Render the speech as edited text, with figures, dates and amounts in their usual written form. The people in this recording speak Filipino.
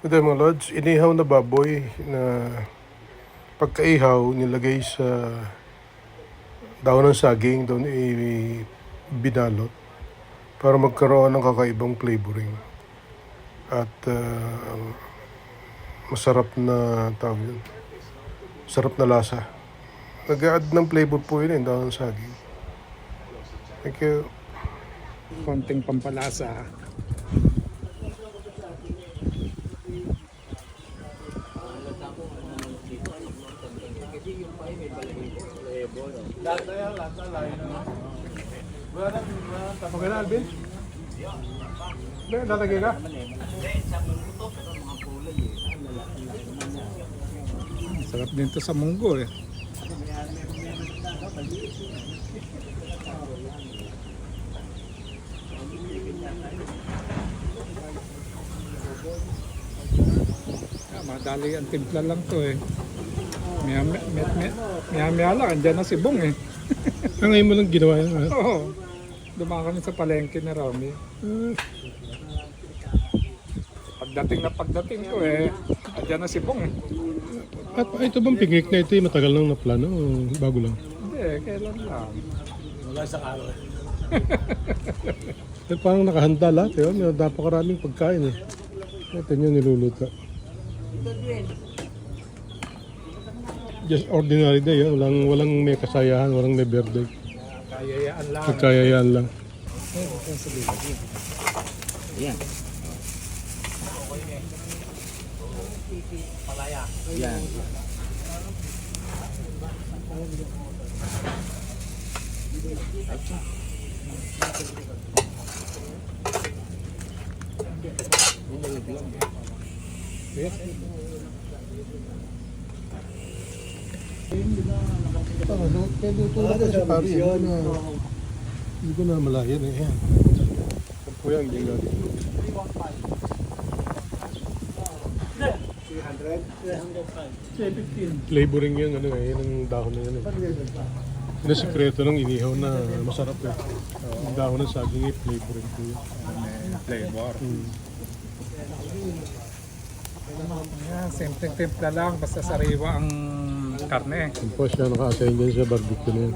Ito mga lods, inihaw na baboy na pagkaihaw nilagay sa daon ng saging, doon binalot para magkaroon ng kakaibang flavoring at masarap na tawag yun. Sarap na lasa. Nag-add ng flavor po yun daon ng saging. Thank you. Konting pampalasa. Okay na, Alvin? Lalagay ka? Sarap din to sa munggo eh. Madali ang timpla lang to eh. Maya lang, andyan na si Bong eh. Ngayon mo lang ginawa yan, ha? Oo. Dumaan kami sa palengke na Romy. Pagdating ko eh, andyan na si Bong eh. At ito bang picnic na ito, matagal nang naplano o bago lang? Hindi, kailan lang. Wala sa araw. Parang nakahanda lahat, eh. May napakaraming pagkain eh. Ito nyo niluluto. Just ordinary day, eh. Walang may kasayahan, walang may birthday. Kayayaan lang. Pagkayayaan lang. Yan. Yan. Hindi ko na malayan eh. Yan. Po yan, hindi nga. 315. Flavoring yan, ano eh, yan ang dahon na yan eh. Yan ang sikreto ng inihaw na masarap eh. Ang dahon ng saging eh, flavoring po yan. Flavor. Yan, simpleng timpla lang, basta sariwa ang karne. Tapos siya naka-assign dyan sa barbecue na yan.